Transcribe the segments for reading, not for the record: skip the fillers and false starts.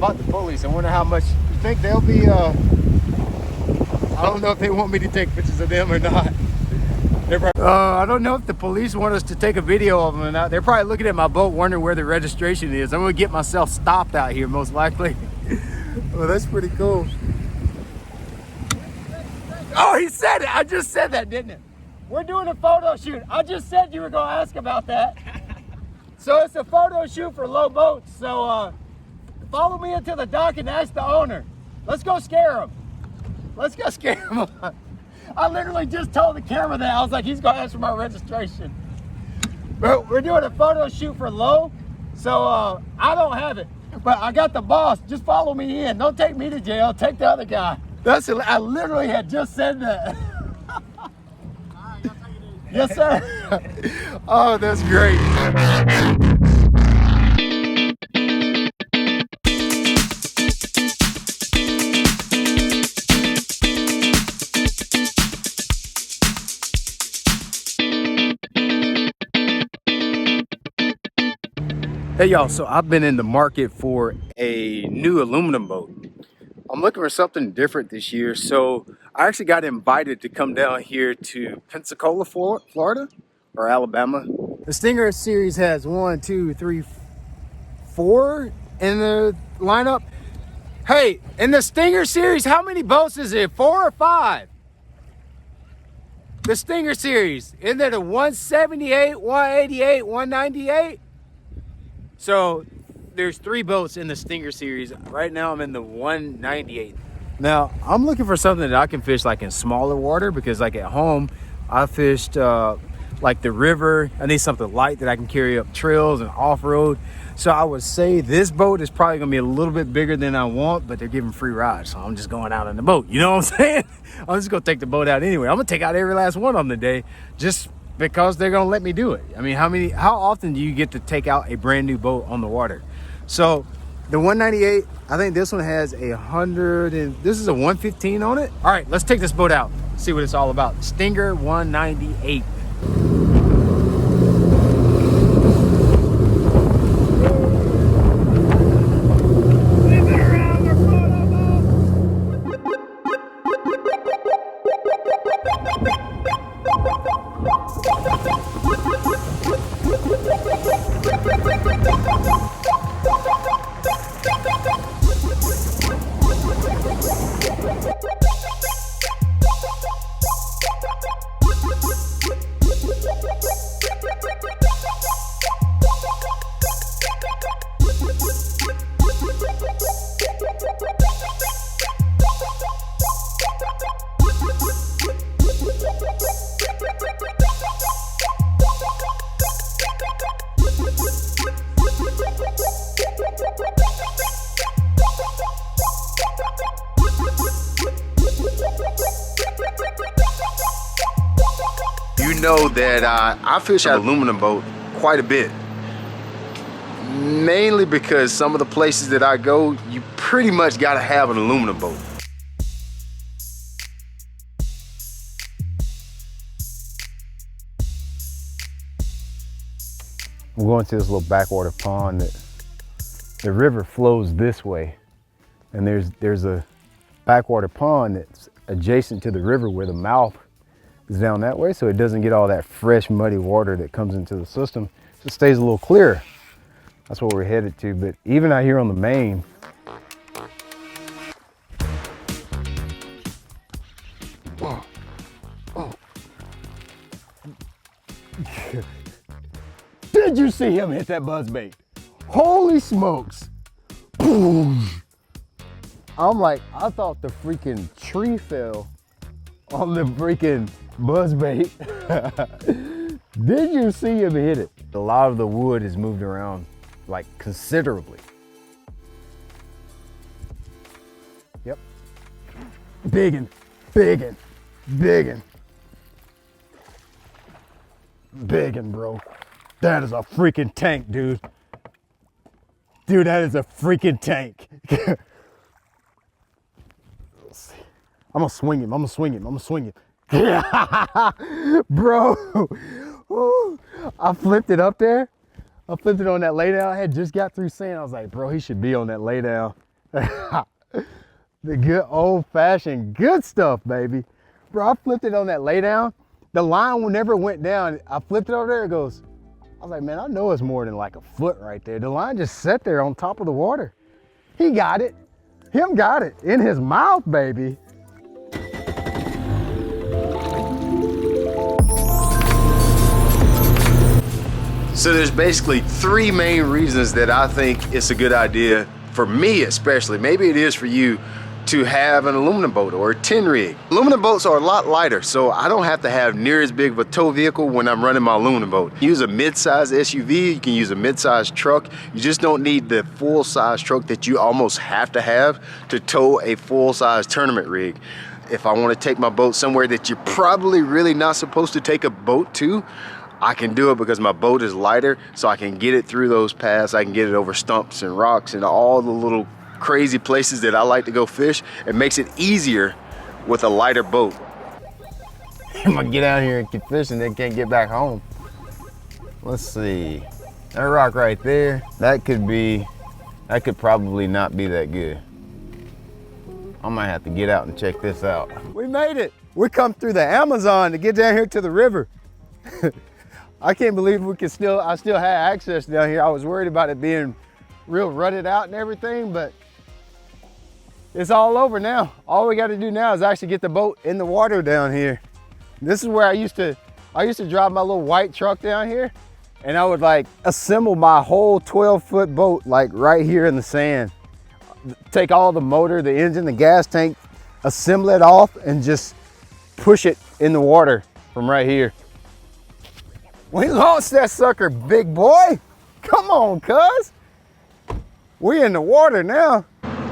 about the police. I wonder how much you think they'll be. I don't know if they want me to take pictures of them or not. I don't know if the police want us to take a video of them or not. They're probably looking at my boat, wondering where the registration is. I'm gonna get myself stopped out here, most likely. Well, that's pretty cool. Oh, he said it. I just said that, didn't it? We're doing a photo shoot. I just said you were gonna ask about that. So it's a photo shoot for Lowe Boats. So follow me into the dock and ask the owner. Let's go scare him. Let's go scare him. I literally just told the camera that. I was like, he's gonna ask for my registration. But we're doing a photo shoot for Lowe, so I don't have it. But I got the boss. Just follow me in. Don't take me to jail. Take the other guy. I literally had just said that. Yes, sir. Oh, that's great. Hey y'all, so I've been in the market for a new aluminum boat. I'm looking for something different this year, so I actually got invited to come down here to Pensacola, Florida, or Alabama. The Stinger Series has 1, 2, 3, 4 in the lineup. Hey, in the Stinger Series, how many boats is it? 4 or 5? The Stinger Series, isn't it a 178, 188, 198? So there's 3 boats in the Stinger Series. Right now I'm in the 198. Now I'm looking for something that I can fish like in smaller water, because like at home I fished like the river. I need something light that I can carry up trails and off-road. So I would say this boat is probably gonna be a little bit bigger than I want, but they're giving free rides, so I'm just going out in the boat. You know what I'm saying? I'm just gonna take the boat out anyway. I'm gonna take out every last one on the day, just because they're gonna let me do it. I mean, how often do you get to take out a brand new boat on the water? So the 198, I think this one has 100 and this is a 115 on it. All right, let's take this boat out, see what it's all about. Stinger 198. You know that I fish an aluminum boat quite a bit, mainly because some of the places that I go, you pretty much got to have an aluminum boat. I'm going to this little backwater pond that the river flows this way, and there's a backwater pond that's adjacent to the river where the mouth is down that way, so it doesn't get all that fresh muddy water that comes into the system. It just stays a little clearer. That's what we're headed to. But even out here on the main, did you see him hit that buzzbait? Holy smokes. Boom. I'm like, I thought the freaking tree fell on the freaking buzzbait. Did you see him hit it? A lot of the wood has moved around like considerably. Yep. Biggin, biggin, biggin. Biggin, bro. That is a freaking tank, dude. Dude, that is a freaking tank. I'm gonna swing him, I'm gonna swing him, I'm gonna swing him. Bro, ooh, I flipped it up there. I flipped it on that laydown. I had just got through saying, I was like, bro, he should be on that laydown. The good old-fashioned good stuff, baby. Bro, I flipped it on that lay down. The line never went down. I flipped it over there, it goes. I was like, man, I know it's more than like a foot right there. The line just sat there on top of the water. He got it. Him got it in his mouth, baby. So there's basically three main reasons that I think it's a good idea, for me especially, maybe it is for you, to have an aluminum boat or a tin rig. Aluminum boats are a lot lighter, so I don't have to have near as big of a tow vehicle when I'm running my aluminum boat. Use a mid-size SUV, you can use a mid-size truck. You just don't need the full-size truck that you almost have to tow a full-size tournament rig. If I want to take my boat somewhere that you're probably really not supposed to take a boat to, I can do it because my boat is lighter, so I can get it through those paths. I can get it over stumps and rocks and all the little crazy places that I like to go fish. It makes it easier with a lighter boat. I'm gonna get out here and keep fishing, then can't get back home. Let's see, that rock right there, that could probably not be that good. I might have to get out and check this out. We made it. We come through the Amazon to get down here to the river. I can't believe I still had access down here. I was worried about it being real rutted out and everything, but it's all over now. All we got to do now is actually get the boat in the water down here. This is where I used to drive my little white truck down here, and I would like assemble my whole 12-foot boat like right here in the sand. Take all the motor, the engine, the gas tank, assemble it off, and just push it in the water from right here. We launched that sucker, big boy. Come on, cuz. We in the water now.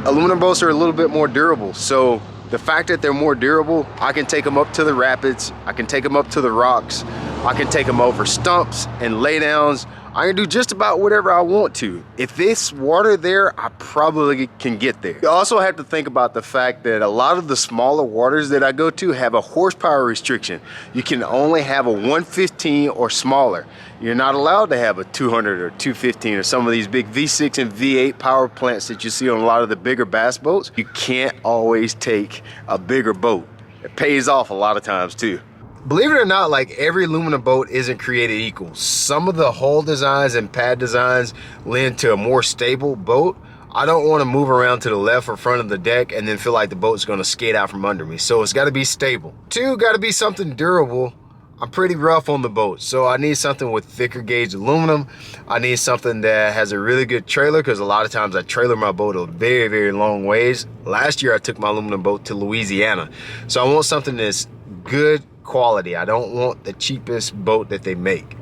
Aluminum boats are a little bit more durable, so the fact that they're more durable, I can take them up to the rapids, I can take them up to the rocks, I can take them over stumps and laydowns. I can do just about whatever I want to. If it's water there, I probably can get there. You also have to think about the fact that a lot of the smaller waters that I go to have a horsepower restriction. You can only have a 115 or smaller. You're not allowed to have a 200 or 215 or some of these big V6 and V8 power plants that you see on a lot of the bigger bass boats. You can't always take a bigger boat. It pays off a lot of times too. Believe it or not, like every aluminum boat isn't created equal. Some of the hull designs and pad designs lend to a more stable boat. I don't want to move around to the left or front of the deck and then feel like the boat's going to skate out from under me. So it's got to be stable. Two, got to be something durable. I'm pretty rough on the boat, so I need something with thicker gauge aluminum. I need something that has a really good trailer, because a lot of times I trailer my boat a very, very long ways. Last year I took my aluminum boat to Louisiana. So I want something that's good quality. I don't want the cheapest boat that they make.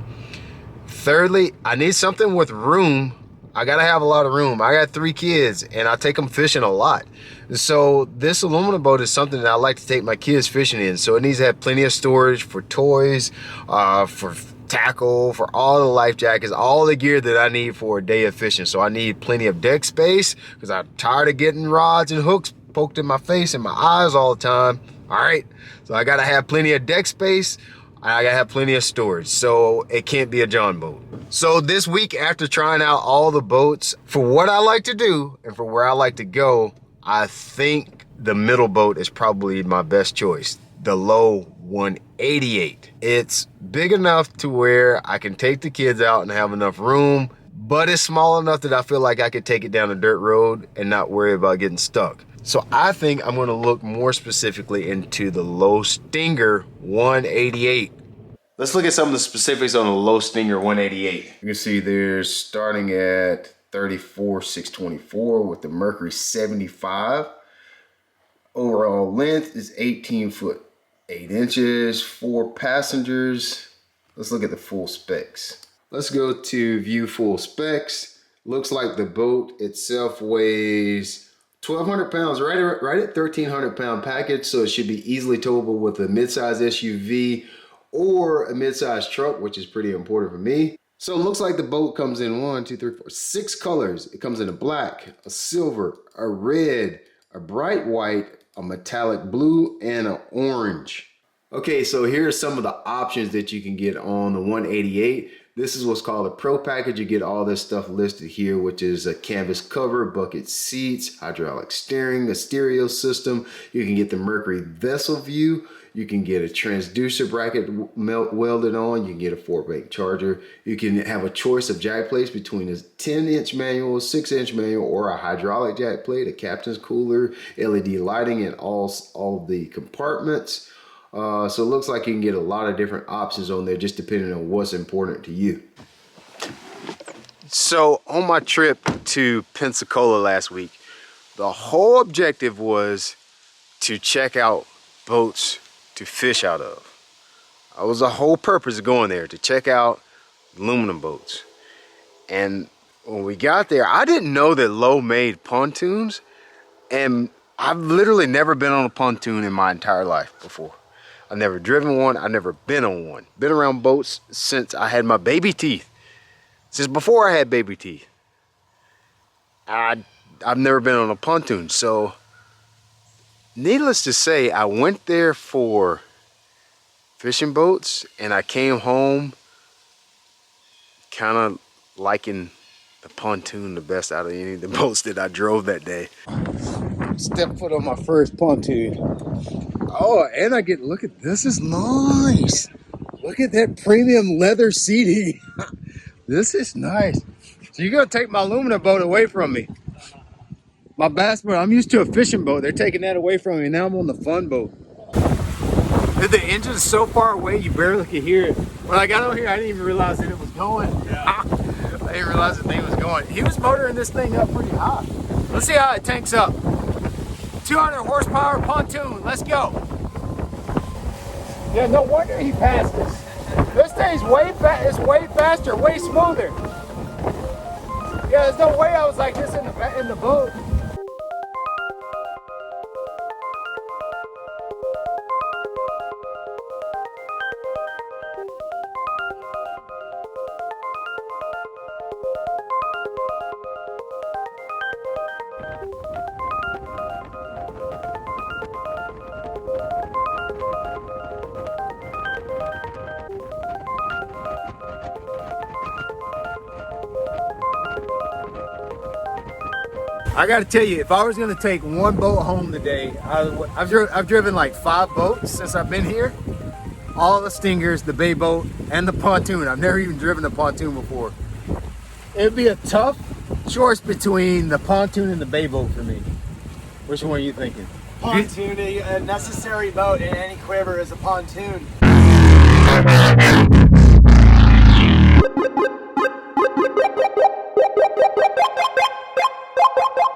Thirdly, I need something with room. I gotta have a lot of room. I got 3 kids and I take them fishing a lot. So this aluminum boat is something that I like to take my kids fishing in. So it needs to have plenty of storage for toys, for tackle, for all the life jackets, all the gear that I need for a day of fishing. So I need plenty of deck space because I'm tired of getting rods and hooks poked in my face and my eyes all the time. All right, so I gotta have plenty of deck space. I gotta have plenty of storage, so it can't be a John boat. So this week, after trying out all the boats, for what I like to do and for where I like to go, I think the middle boat is probably my best choice, the Lowe 188. It's big enough to where I can take the kids out and have enough room, but it's small enough that I feel like I could take it down a dirt road and not worry about getting stuck. So I think I'm gonna look more specifically into the Lowe Stinger 188. Let's look at some of the specifics on the Lowe Stinger 188. You can see there's starting at 34,624 with the Mercury 75. Overall length is 18 foot 8 inches, 4 passengers. Let's look at the full specs. Let's go to view full specs. Looks like the boat itself weighs 1,200 pounds, right at 1,300 pound package, so it should be easily towable with a midsize SUV or a midsize truck, which is pretty important for me. So it looks like the boat comes in 6 colors. It comes in a black, a silver, a red, a bright white, a metallic blue, and an orange. Okay, so here are some of the options that you can get on the 188. This is what's called a pro package. You get all this stuff listed here, which is a canvas cover, bucket seats, hydraulic steering, a stereo system. You can get the Mercury vessel view. You can get a transducer bracket welded on. You can get a 4-bank charger. You can have a choice of jack plates between a 10-inch manual, 6-inch manual, or a hydraulic jack plate, a captain's cooler, LED lighting in all the compartments. So it looks like you can get a lot of different options on there, just depending on what's important to you. So on my trip to Pensacola last week, the whole objective was to check out boats to fish out of. That was the whole purpose of going there, to check out aluminum boats. And when we got there, I didn't know that Lowe made pontoons, and I've literally never been on a pontoon in my entire life before. I've never driven one. I've never been on one. Been around boats since I had my baby teeth. Since before I had baby teeth. I've never been on a pontoon. So, needless to say, I went there for fishing boats, and I came home kind of liking the pontoon the best out of any of the boats that I drove that day. Step foot on my first pontoon. Oh, and I get, look at this, is nice. Look at that premium leather seating. This is nice. So you're gonna take my aluminum boat away from me. My bass boat, I'm used to a fishing boat. They're taking that away from me. Now I'm on the fun boat. The engine's so far away, you barely can hear it. When I got over here, I didn't even realize that it was going. Yeah. I didn't realize the thing was going. He was motoring this thing up pretty high. Let's see how it tanks up. 200 horsepower pontoon, let's go. Yeah, no wonder he passed us. This thing's way it's way faster, way smoother. Yeah, there's no way I was like this in the boat. I gotta tell you, if I was gonna take one boat home today, I've driven like 5 boats since I've been here. All the Stingers, the bay boat, and the pontoon. I've never even driven a pontoon before. It'd be a tough choice between the pontoon and the bay boat for me. Which one are you thinking? Pontoon, a necessary boat in any quiver is a pontoon.